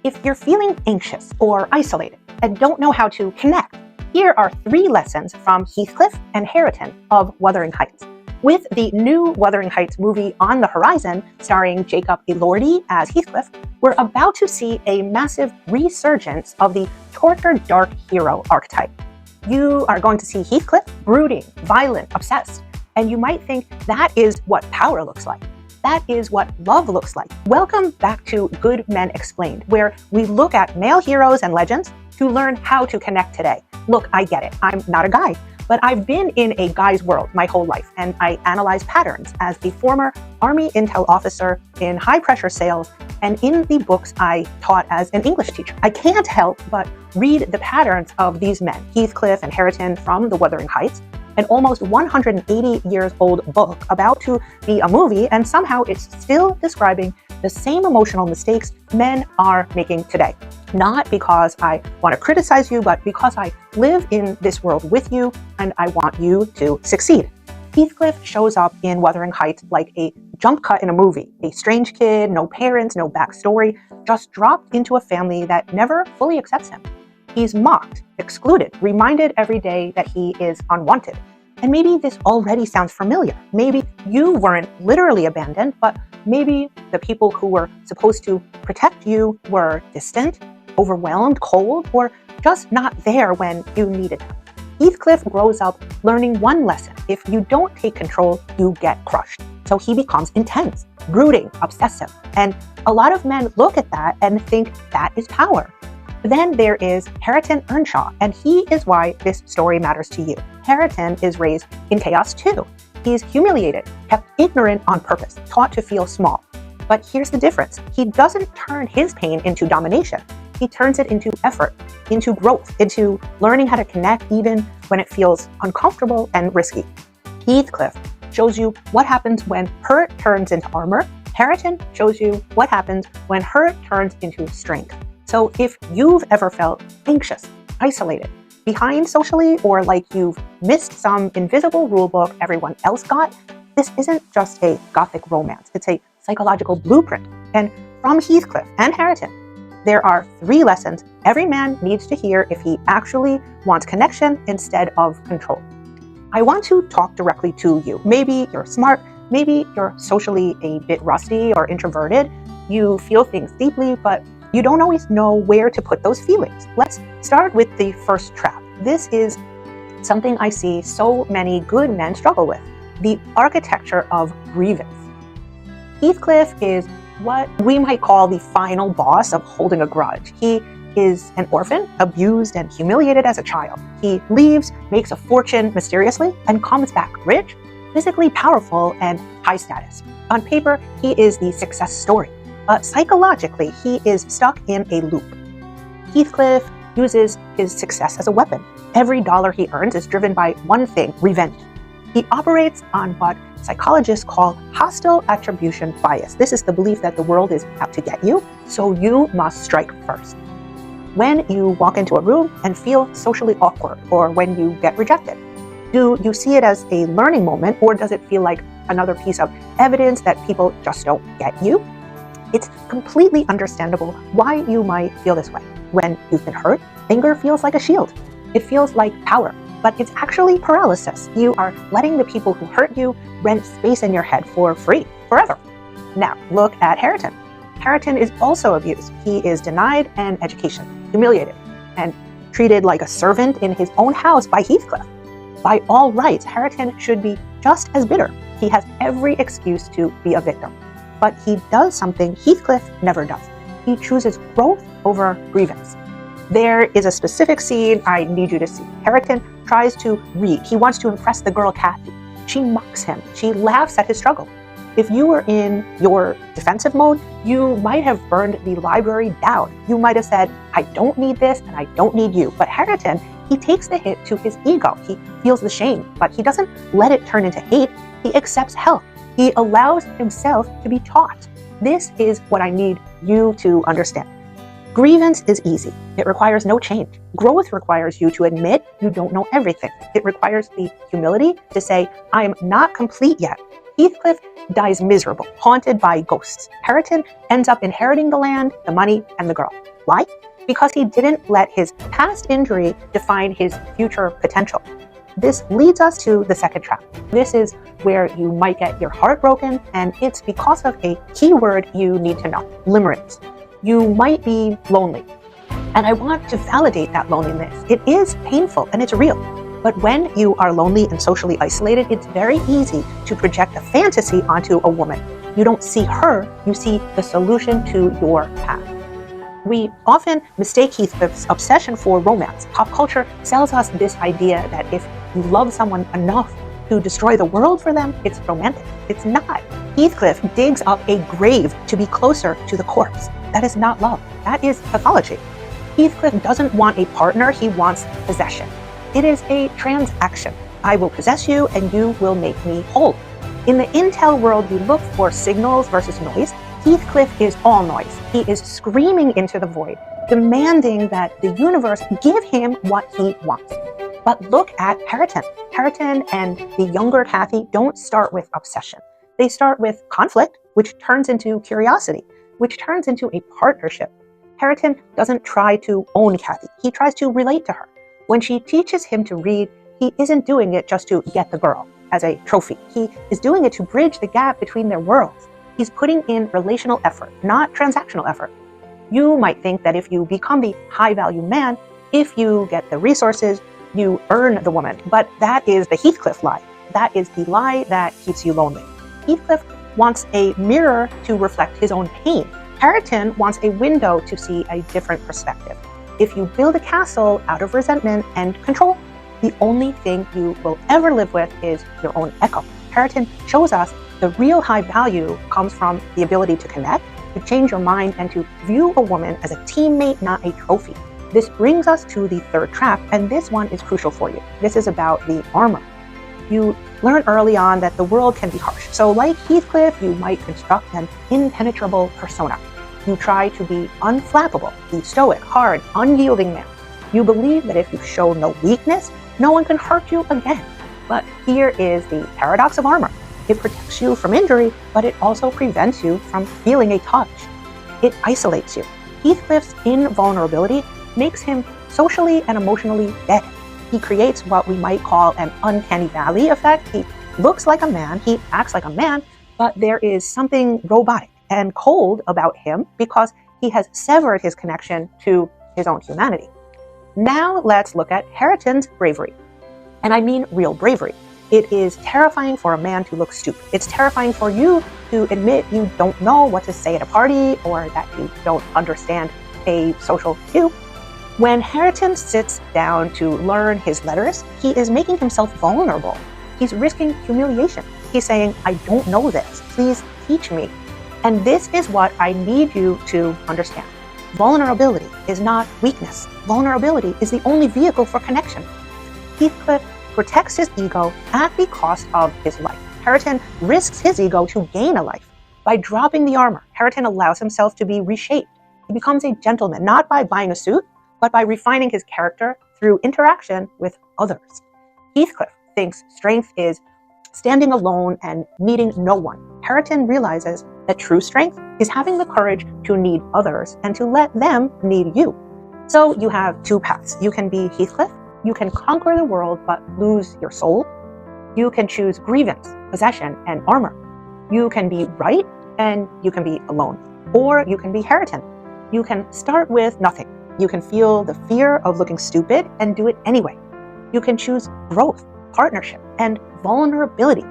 If you're feeling anxious or isolated and don't know how to connect, here are 3 lessons from Heathcliff and Hareton of Wuthering Heights. With the new Wuthering Heights movie on the horizon, starring Jacob Elordi as Heathcliff, we're about to see a massive resurgence of the tortured dark hero archetype. You are going to see Heathcliff brooding, violent, obsessed, and you might think that is what power looks like. That is what love looks like. Welcome back to Good Men Explained, where we look at male heroes and legends to learn how to connect today. Look, I get it. I'm not a guy, but I've been in a guy's world my whole life, and I analyze patterns as a former Army intel officer in high-pressure sales and in the books I taught as an English teacher. I can't help but read the patterns of these men, Heathcliff and Hareton from the Wuthering Heights, an almost 180 years old book about to be a movie, and somehow it's still describing the same emotional mistakes men are making today. Not because I want to criticize you, but because I live in this world with you and I want you to succeed. Heathcliff shows up in Wuthering Heights like a jump cut in a movie. A strange kid, no parents, no backstory, just dropped into a family that never fully accepts him. He's mocked, excluded, reminded every day that he is unwanted. And maybe this already sounds familiar. Maybe you weren't literally abandoned, but maybe the people who were supposed to protect you were distant, overwhelmed, cold, or just not there when you needed them. Heathcliff grows up learning one lesson. If you don't take control, you get crushed. So he becomes intense, brooding, obsessive. And a lot of men look at that and think that is power. Then there is Hareton Earnshaw, and he is why this story matters to you. Hareton is raised in chaos too. He's humiliated, kept ignorant on purpose, taught to feel small. But here's the difference. He doesn't turn his pain into domination. He turns it into effort, into growth, into learning how to connect even when it feels uncomfortable and risky. Heathcliff shows you what happens when hurt turns into armor. Hareton shows you what happens when hurt turns into strength. So if you've ever felt anxious, isolated, behind socially, or like you've missed some invisible rule book everyone else got, this isn't just a gothic romance. It's a psychological blueprint. And from Heathcliff and Hareton, there are 3 lessons every man needs to hear if he actually wants connection instead of control. I want to talk directly to you. Maybe you're smart, maybe you're socially a bit rusty or introverted. You feel things deeply, but you don't always know where to put those feelings. Let's start with the first trap. This is something I see so many good men struggle with, the architecture of grievance. Heathcliff is what we might call the final boss of holding a grudge. He is an orphan, abused and humiliated as a child. He leaves, makes a fortune mysteriously, and comes back rich, physically powerful, and high status. On paper, he is the success story. But psychologically, he is stuck in a loop. Heathcliff uses his success as a weapon. Every dollar he earns is driven by one thing: revenge. He operates on what psychologists call hostile attribution bias. This is the belief that the world is out to get you, so you must strike first. When you walk into a room and feel socially awkward, or when you get rejected, do you see it as a learning moment, or does it feel like another piece of evidence that people just don't get you? It's completely understandable why you might feel this way. When you've been hurt, anger feels like a shield. It feels like power, but it's actually paralysis. You are letting the people who hurt you rent space in your head for free, forever. Now, look at Hareton. Hareton is also abused. He is denied an education, humiliated, and treated like a servant in his own house by Heathcliff. By all rights, Hareton should be just as bitter. He has every excuse to be a victim. But he does something Heathcliff never does. He chooses growth over grievance. There is a specific scene I need you to see. Hareton tries to read. He wants to impress the girl Kathy. She mocks him. She laughs at his struggle. If you were in your defensive mode, you might have burned the library down. You might have said, I don't need this and I don't need you. But Hareton, he takes the hit to his ego. He feels the shame, but he doesn't let it turn into hate. He accepts help. He allows himself to be taught. This is what I need you to understand. Grievance is easy. It requires no change. Growth requires you to admit you don't know everything. It requires the humility to say, I am not complete yet. Heathcliff dies miserable, haunted by ghosts. Hareton ends up inheriting the land, the money, and the girl. Why? Because he didn't let his past injury define his future potential. This leads us to the second trap. This is where you might get your heart broken, and it's because of a key word you need to know: limerence. You might be lonely, and I want to validate that loneliness. It is painful and it's real. But when you are lonely and socially isolated, it's very easy to project a fantasy onto a woman. You don't see her, you see the solution to your path. We often mistake Heathcliff's obsession for romance. Pop culture sells us this idea that if you love someone enough to destroy the world for them, it's romantic. It's not. Heathcliff digs up a grave to be closer to the corpse. That is not love. That is pathology. Heathcliff doesn't want a partner, he wants possession. It is a transaction. I will possess you and you will make me whole. In the intel world, we look for signals versus noise. Heathcliff is all noise. He is screaming into the void, demanding that the universe give him what he wants. But look at Hareton. Hareton and the younger Cathy don't start with obsession. They start with conflict, which turns into curiosity, which turns into a partnership. Hareton doesn't try to own Cathy. He tries to relate to her. When she teaches him to read, he isn't doing it just to get the girl as a trophy. He is doing it to bridge the gap between their worlds. He's putting in relational effort, not transactional effort. You might think that if you become the high-value man, if you get the resources, you earn the woman. But that is the Heathcliff lie. That is the lie that keeps you lonely. Heathcliff wants a mirror to reflect his own pain. Hareton wants a window to see a different perspective. If you build a castle out of resentment and control, the only thing you will ever live with is your own echo. Hareton shows us the real high value comes from the ability to connect, to change your mind, and to view a woman as a teammate, not a trophy. This brings us to the third trap, and this one is crucial for you. This is about the armor. You learn early on that the world can be harsh. So like Heathcliff, you might construct an impenetrable persona. You try to be unflappable, the stoic, hard, unyielding man. You believe that if you show no weakness, no one can hurt you again. But here is the paradox of armor. It protects you from injury, but it also prevents you from feeling a touch. It isolates you. Heathcliff's invulnerability makes him socially and emotionally dead. He creates what we might call an uncanny valley effect. He looks like a man, he acts like a man, but there is something robotic and cold about him because he has severed his connection to his own humanity. Now let's look at Hareton's bravery. And I mean real bravery. It is terrifying for a man to look stupid. It's terrifying for you to admit you don't know what to say at a party or that you don't understand a social cue. When Hareton sits down to learn his letters, he is making himself vulnerable. He's risking humiliation. He's saying, I don't know this. Please teach me. And this is what I need you to understand. Vulnerability is not weakness. Vulnerability is the only vehicle for connection. Heathcliff protects his ego at the cost of his life. Hareton risks his ego to gain a life. By dropping the armor, Hareton allows himself to be reshaped. He becomes a gentleman, not by buying a suit, but by refining his character through interaction with others. Heathcliff thinks strength is standing alone and needing no one. Hareton realizes that true strength is having the courage to need others and to let them need you. So you have two paths. You can be Heathcliff. You can conquer the world but lose your soul. You can choose grievance, possession, and armor. You can be right and you can be alone. Or you can be Hareton. You can start with nothing. You can feel the fear of looking stupid and do it anyway. You can choose growth, partnership, and vulnerability.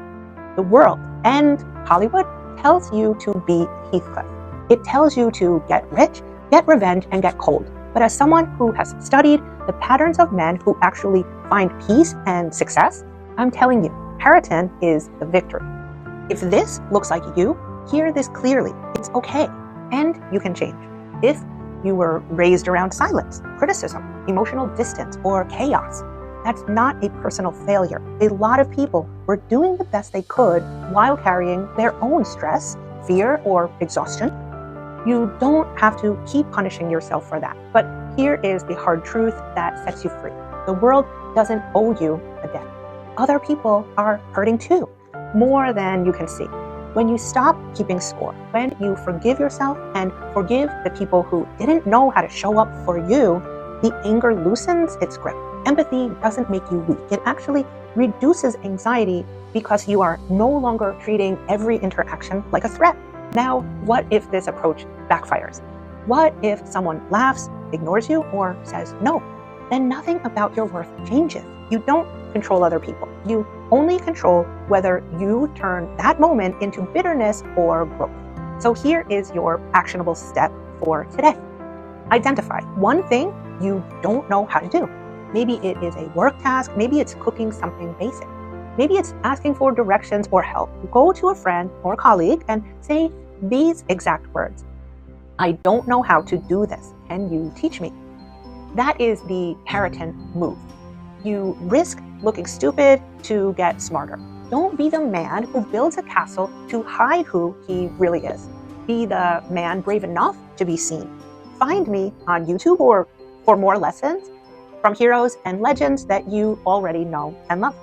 The world and Hollywood tells you to be Heathcliff. It tells you to get rich, get revenge, and get cold. But as someone who has studied the patterns of men who actually find peace and success, I'm telling you, Hareton is the victory. If this looks like you, hear this clearly. It's okay, and you can change. If you were raised around silence, criticism, emotional distance, or chaos, that's not a personal failure. A lot of people were doing the best they could while carrying their own stress, fear, or exhaustion. You don't have to keep punishing yourself for that. But here is the hard truth that sets you free. The world doesn't owe you a debt. Other people are hurting too. more than you can see. When you stop keeping score, when you forgive yourself and forgive the people who didn't know how to show up for you, the anger loosens its grip. Empathy doesn't make you weak. It actually reduces anxiety because you are no longer treating every interaction like a threat. Now, what if this approach backfires? What if someone laughs, ignores you, or says no? Then nothing about your worth changes. You don't control other people. You only control whether you turn that moment into bitterness or growth. So here is your actionable step for today. Identify one thing you don't know how to do. Maybe it is a work task. Maybe it's cooking something basic. Maybe it's asking for directions or help. Go to a friend or colleague and say these exact words. I don't know how to do this. Can you teach me? That is the Harriton move. You risk looking stupid to get smarter. Don't be the man who builds a castle to hide who he really is. Be the man brave enough to be seen. Find me on YouTube or for more lessons from heroes and legends that you already know and love.